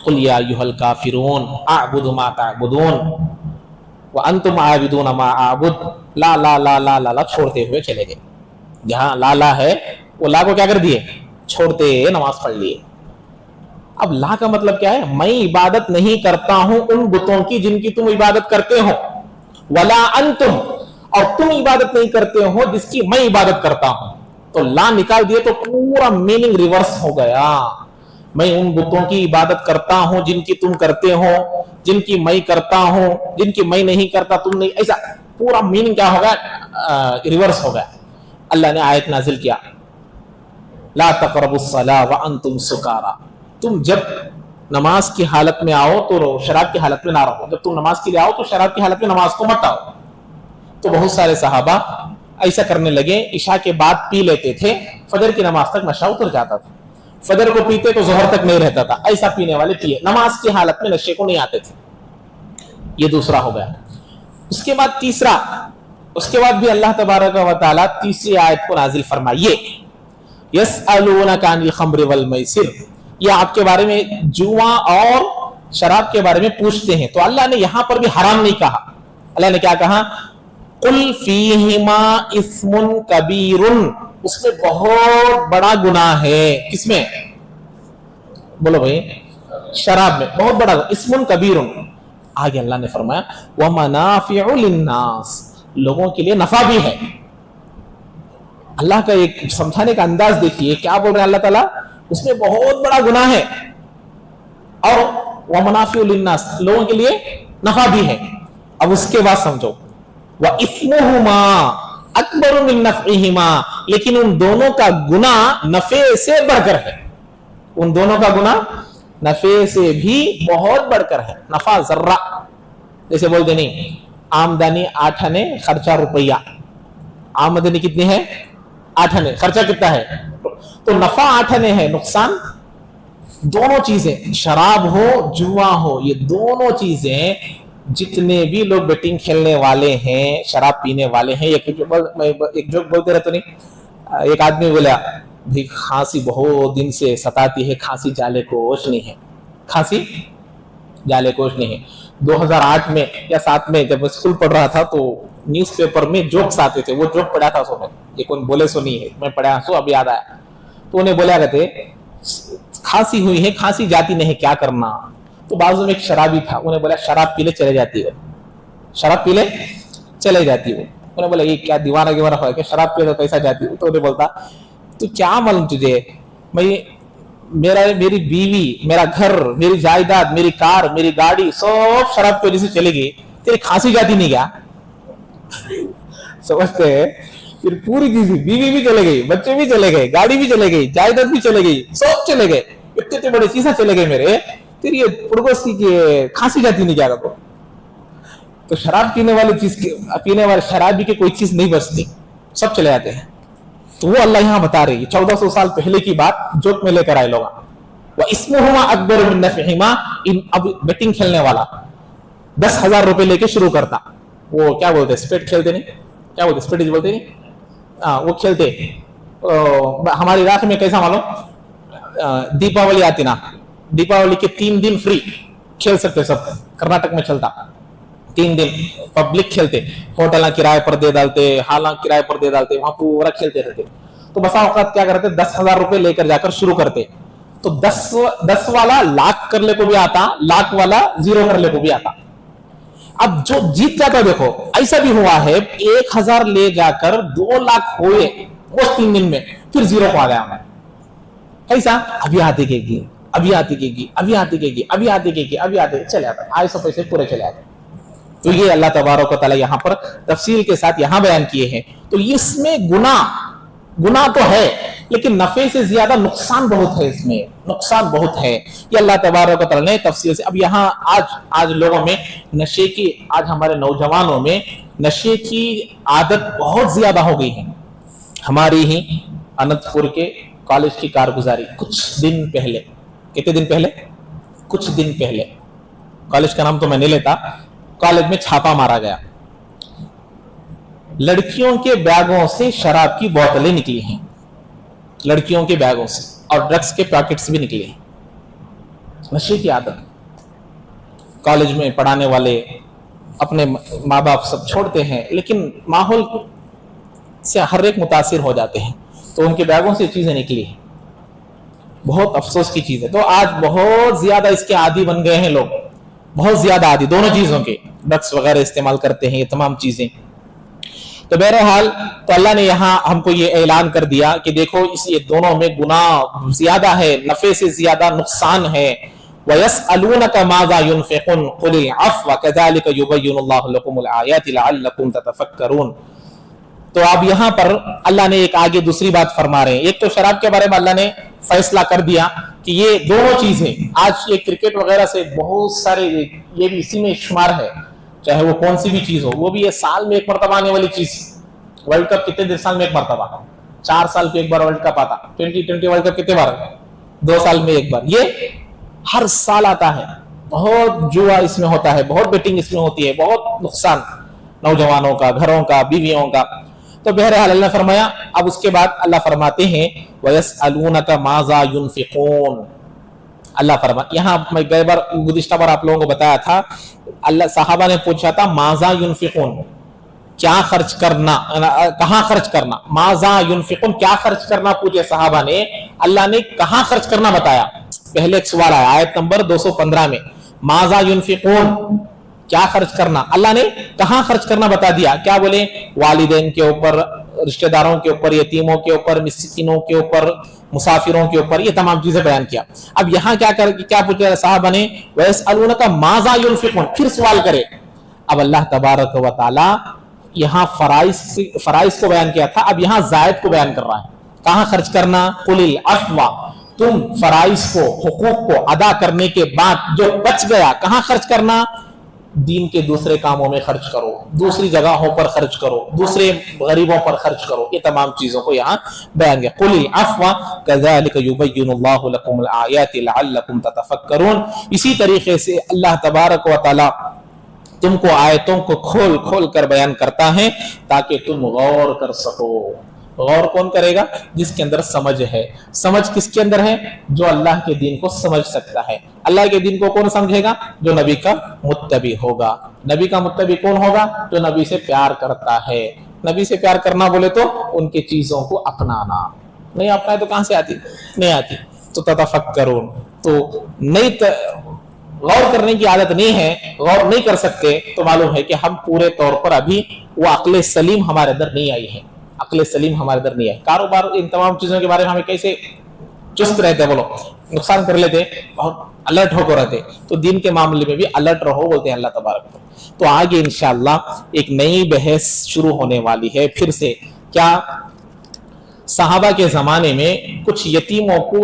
قل یا ایھا الکافرون اعبد ما تعبدون وانتم عابدون ما اعبد, لا لا لا لا لا, چھوڑتے ہوئے چلے گئے. جہاں لا لا ہے وہ لا کو کیا کر دیے, چھوڑتے نماز پڑھ لیے. اب لا کا مطلب کیا ہے, میں عبادت نہیں کرتا ہوں ان بتوں کی جن کی تم عبادت کرتے ہو, ولا انتم, اور تم عبادت نہیں کرتے ہو جس کی میں عبادت کرتا ہوں. تو لا نکال دیے تو پورا میننگ ریورس ہو گیا. میں ان بتوں کی عبادت کرتا ہوں جن کی تم کرتے ہو, جن کی میں کرتا ہوں, جن کی میں نہیں کرتا تم نہیں, ایسا پورا میننگ کیا ہوگا, ریورس ہو گیا. اللہ نے آیت نازل کیا, لا تقربوا الصلاة وانتم سکارا, تم جب نماز کی حالت میں آؤ تو شراب کی حالت میں نہ رہو, جب تم نماز کے لیے آؤ تو شراب کی حالت میں نماز کو مت آؤ. تو بہت سارے صحابہ ایسا کرنے لگے, عشاء کے بعد پی لیتے تھے, فجر کی نماز تک نشہ اتر جاتا تھا, فجر کو پیتے تو ظہر تک نہیں رہتا تھا. ایسا پینے والے پیے, نماز کی حالت میں نشے کو نہیں آتے تھے. یہ دوسرا ہو گیا. اس کے بعد تیسرا, اس کے بعد بھی اللہ تبارک و تعالیٰ تیسری آیت کو نازل فرمائیے, یسألونک عن الخمر والمیسر, یہ آپ کے بارے میں جوا اور شراب کے بارے میں پوچھتے ہیں. تو اللہ نے یہاں پر بھی حرام نہیں کہا. اللہ نے کیا کہا, قل فیہما اسم کبیر, اس میں بہت بڑا گناہ ہے. کس میں, بولو بھائی, شراب میں بہت بڑا اسم کبیر. آگے اللہ نے فرمایا ومنافع للناس, لوگوں کے لیے نفع بھی ہے. اللہ کا ایک سمجھانے کا انداز دیکھیے, کیا بول رہے ہیں اللہ تعالیٰ, اس میں بہت بڑا گناہ ہے اور व मनाफिउ लिन्नास, लोगों के लिए नफा भी है। अब उसके बाद समझो, व इस्मुहुमा अकबर मिन नफइहिमा, लेकिन उन दोनों का गुना नफे से बढ़कर है, उन दोनों का गुना नफे से भी बहुत बढ़कर है। नफा जर्रा, जैसे बोलते नहीं आमदनी 8 आने खर्चा रुपया, आमदनी कितनी है 8 आने, खर्चा कितना है, तो नफा 8 आने है, नुकसान दोनों चीजें, शराब हो जुआ हो, ये दोनों चीजें जितने भी लोग बेटिंग खेलने वाले हैं, शराब पीने वाले हैं, एक जोक बोलते रहते नहीं, एक आदमी बोला भी खांसी बहुत दिन से सताती है, खांसी जाले कोश नहीं है, खांसी जाले कोश नहीं है। 2008 में या 7 में जब मैं स्कूल पढ़ रहा था तो न्यूज़पेपर में जोक्स आते थे, वो जोक पढ़ा था सो मैं, ये कौन बोले सो नहीं है, मैं पढ़ा सो अब याद आया। तो उन्हें बोला करते खांसी हुई है, खांसी जाती नहीं, क्या करना। तो बाजू में एक शराबी था, उन्हें बोला शराब पी ले चले जाती है, शराब पी ले चले जाती है। उन्हें बोला ये क्या दीवाना दीवाना हो, शराब पी तो कैसा जाती है। तो उन्हें बोलता तो क्या मालूम तुझे, मेरी बीवी, मेरा घर, मेरी जायदाद, मेरी कार, मेरी गाड़ी सब शराब की वजह से चली गई, तेरी खांसी जाती नहीं क्या। समझते हैं, फिर पूरी चीज, बीवी भी चले गई, बच्चे भी चले गए, गाड़ी भी चले गई, जायदाद भी चले गई, सब चले गए, इतने बड़े चीजें चले गए मेरे, तेरी ये पुड़गोसी की खांसी जाती नहीं क्या। तो शराब पीने वाले शराबी की कोई चीज नहीं बचती, सब चले जाते हैं। तो वो अल्लाह यहां बता रही है 1400 साल पहले की बात, जोक में लेकर आए लोग। वह इस्मुहुमा अकबर मिन नफइहिमा, अब बेटिंग खेलने वाला 10,000 रुपए लेके शुरू करता, वो क्या बोलते स्पेट खेलते नहीं, क्या बोलते स्पेट बोलते नहीं, वो खेलते। हमारे इलाके में कैसा मालूम, दीपावली आती ना, दीपावली के 3 दिन फ्री खेल सकते सब, कर्नाटक में चलता 3 दिन पब्लिक खेलते, होटल किराए पर दे डालते, हाल किराए पर दे डालते, वहां पूरा खेलते रहते। तो बसा औकात क्या करते, 10,000 रुपए लेकर जाकर शुरू करते। तो 10 वाला लाख करने को भी आता, लाख वाला 0 करने को भी आता। अब जो जीत जाता, देखो ऐसा भी हुआ है, 1,000 ले जाकर 2 लाख हुए उस 3 दिन में, फिर 0 को आ गया मैं। कैसा, अभी आती गेगी, अभी आती गेगी, अभी आती गेगी, अभी आती गेगी, अभी आते चले आता, 250 पैसे पूरे चले आते। तो ये अल्लाह तबारक व तआला यहाँ पर तफसील के साथ यहाँ बयान किए हैं। तो इसमें गुना तो है, लेकिन नफे से ज्यादा नुकसान बहुत है, इसमें नुकसान बहुत है। ये अल्लाह तबारक व तआला ने तफसील से, अब यहाँ आज लोगों में नशे की, आज हमारे नौजवानों में नशे की आदत बहुत ज्यादा हो गई है। हमारी ही अनंतपुर के कॉलेज की कारगुजारी कुछ दिन पहले, कितने दिन पहले, कुछ दिन पहले, कॉलेज का नाम तो मैं नहीं लेता, कॉलेज में छापा मारा गया, लड़कियों के बैगों से शराब की बोतलें निकली हैं, लड़कियों के बैगों से, और ड्रग्स के पैकेट्स भी निकले हैं। नशे की आदत, कॉलेज में पढ़ाने वाले अपने माँ बाप सब छोड़ते हैं, लेकिन माहौल से हर एक मुतासिर हो जाते हैं, तो उनके बैगों से चीजें निकली हैं। बहुत अफसोस की चीज है। तो आज बहुत ज्यादा इसके आदी बन गए हैं लोग, बहुत ज्यादा आदी, दोनों चीजों के, ड्रग्स वगैरह इस्तेमाल करते हैं, ये तमाम चीजें। तो बहरहाल, तो अल्लाह ने यहाँ हमको ये ऐलान कर दिया कि देखो ये दोनों में गुनाह ज्यादा है, नफे से ज्यादा नुकसान है। वयसअलूनका माज़ा युनफिकून कुलिल अफ़्व कज़ालिका युबय्यिनुल्लाहु लकुमुल आयाति लअल्लकुम ततफ़क्करून। तो अब यहाँ पर अल्लाह ने एक आगे दूसरी बात फरमा रहे हैं। एक तो शराब के बारे में अल्लाह ने फैसला कर दिया कि ये दोनों चीजें, आज ये क्रिकेट वगैरह से बहुत सारे, ये भी इसी में शुमार है, चाहे वो कौन सी भी चीज हो, वो भी ये साल में एक मरतबा आने वाली चीज। वर्ल्ड कप कितने साल में एक मरतबा, 4 साल पे एक बार वर्ल्ड कप आता। 2020 वर्ल्ड कप कितने बार, 2 साल में एक बार, ये हर साल आता है। बहुत जुआ इसमें होता है, बहुत बेटिंग इसमें होती है, बहुत नुकसान नौजवानों का, घरों का, बीवियों का। तो बहरहाल अल्लाह फरमाया, अब उसके बाद अल्लाह फरमाते हैं वयसअलूनका माज़ा युनफिकून। अल्लाह फरमा, यहाँ मैं गए बार गुज़िश्ता बार आप लोगों को बताया था, अल्लाह साहबा ने पूछा था माज़ा युनफिकून, क्या खर्च करना, कहाँ खर्च करना, माज़ा युनफिकून क्या खर्च करना पूछे साहबा ने, अल्लाह ने कहाँ खर्च करना बताया। पहले एक सवाल आया आयत नंबर 215 में, माज़ा युनफिकून क्या खर्च करना, अल्लाह ने कहाँ खर्च करना बता दिया। क्या बोले, वालिदैन के ऊपर, रिश्तेदारों के ऊपर, यतीमों के ऊपर, मिस्कीनों के ऊपर, मुसाफिरों के ऊपर, ये तमाम चीजें बयान किया। अब यहाँ क्या पूछ रहे साहब ने, वयसअलूनका माज़ा युनफिकून, फिर सवाल करे। अब अल्लाह तबारक व तआला यहाँ फराइज को बयान किया था, अब यहाँ जायद को बयान कर रहा है। कहाँ खर्च करना, कुलिल अफ़वा, तुम फराइज को, हुकूक को अदा करने के बाद जो बच गया, कहाँ खर्च करना, दीन के दूसरे कामों में खर्च करो, दूसरी जगहों पर खर्च करो, दूसरे गरीबों पर खर्च करो। ये तमाम चीजों को यहाँ बयान किया। कुलिल अफ़वा कज़ालिक युबय्यिनुल्लाहु लकुमुल आयाति लअल्लकुम ततफक्करून। इसी तरीके से अल्लाह तबारक व तआला तुमको आयतों को खोल खोल कर बयान करता है ताकि तुम गौर कर सको। गौर कौन करेगा, जिसके अंदर समझ है। समझ किसके अंदर है, जो अल्लाह के दीन को समझ सकता है। अल्लाह के दीन को कौन समझेगा, जो नबी का मुत्तबी होगा। नबी का मुत्तबी कौन होगा, जो नबी से प्यार करता है। नबी से प्यार करना बोले तो उनके चीजों को अपनाना, नहीं अपनाए तो कहां से आती, नहीं आती। तो ततफक्करून, तो नहीं गौर करने की आदत नहीं है, गौर नहीं कर सकते, तो मालूम है कि हम पूरे तौर पर अभी वो अक्ल सलीम हमारे अंदर नहीं आई है। अक्ल सलीम हमारे अंदर नहीं आई। कारोबार, इन तमाम चीजों के बारे में हमें कैसे चुस्त रहते, बोलो, नुकसान कर लेते, बहुत अलर्ट होकर रहते। तो दीन के मामले में भी अलर्ट रहो बोलते हैं अल्लाह तबारक। तो आगे इंशाअल्लाह एक नई बहस शुरू होने वाली है फिर से। क्या, सहाबा के जमाने में कुछ यतीमों को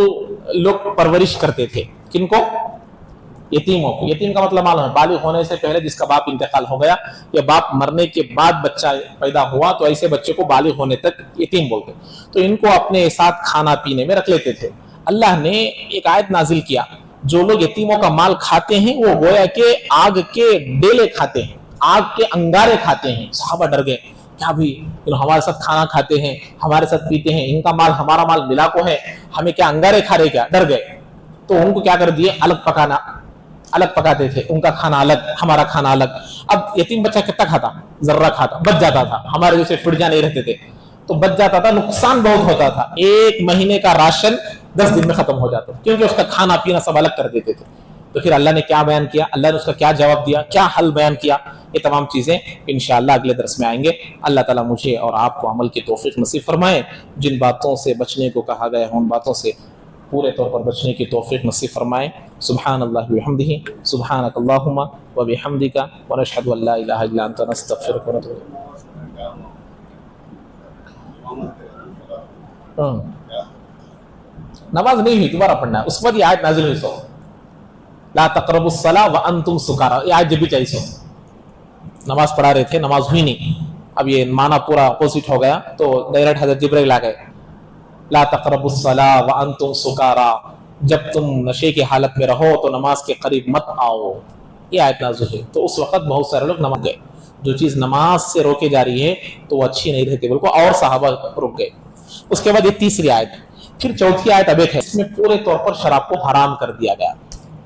लोग परवरिश करते थे। किनको, यतीमों को। यतीम का मतलब मालूम है, बालिग होने से पहले जिसका बाप इंतकाल हो गया या बाप मरने के बाद बच्चा पैदा हुआ, तो ऐसे बच्चे को बालिग होने तक यतीम बोलते। तो इनको अपने साथ खाना पीने में रख लेते थे। अल्लाह ने एक आयत नाजिल किया, जो लोग यतीमों का माल खाते हैं वो गोया के आग के डेले खाते हैं, आग के अंगारे खाते हैं। सहाबा डर गए, क्या भी हमारे साथ खाना खाते हैं, हमारे साथ पीते हैं, इनका माल हमारा माल मिला को है, हमें क्या अंगारे खा रहे, क्या, डर गए। तो उनको क्या कर दिए, अलग पकाना, अलग पकाते थे, उनका खाना अलग, हमारा खाना अलग। अब यतीम बच्चा कितना खाता, जर्रा खाता, बच जाता था। हमारे जैसे फिरजा नहीं रहते थे, तो बच जाता था, नुकसान बहुत होता था। एक महीने का राशन 10 दिन में खत्म हो जाता, क्योंकि उसका खाना पीना सब अलग कर देते थे। तो फिर अल्लाह ने क्या बयान किया, अल्लाह ने उसका क्या जवाब दिया, क्या हल बयान किया, ये तमाम चीजें इंशाअल्लाह अगले दर्स में आएंगे। अल्लाह ताला मुझे और आपको अमल की तौफीक नसीब फरमाए। जिन बातों से बचने को कहा गया है उन बातों से पूरे तौर पर बचने की तौफीक नसीब फरमाए। सुब्हानल्लाहि व बिहम्दिही, सुब्हानकल्लाहुम्मा व बिहम्दिका, व नशहदु अल्ला इलाहा इल्ला अंता, नस्तगफिरुका व नतूबु इलैक। नमाज नहीं हुई, दोबारा पढ़ना है। उसके बाद ये आयत नाजिल हुई, सो ला तक़रबुस सला व अंतुम सुकारा, ये आयत जब भी चाहिए। सो नमाज पढ़ा रहे थे, नमाज हुई नहीं। अब ये माना पूरा अपोजिट हो गया, तो डायरेक्ट हज़रत जिब्रील आ गए, ला तक़रबुस सला व अंतुम सुकारा, जब तुम नशे की हालत में रहो तो नमाज के करीब मत आओ। ये आयत नाज़िल हुई। तो उस वक्त बहुत सारे लोग नमाज गए। जो चीज़ नमाज से रोके जा रही है तो वो अच्छी नहीं रहती, बिल्कुल, और सहाबा रुक गए। उसके बाद ये तीसरी आयत, फिर चौथी आयत अब एक है, इसमें पूरे तौर पर शराब को हराम कर दिया गया।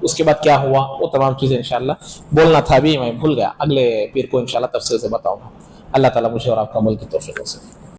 उसके बाद क्या हुआ, वो तमाम चीज़ें इंशाअल्लाह बोलना था, भी मैं भूल गया, अगले पीर को इंशाअल्लाह तफसील से बताऊंगा। अल्लाह ताला मुझे और आपका अमल की तौफीक से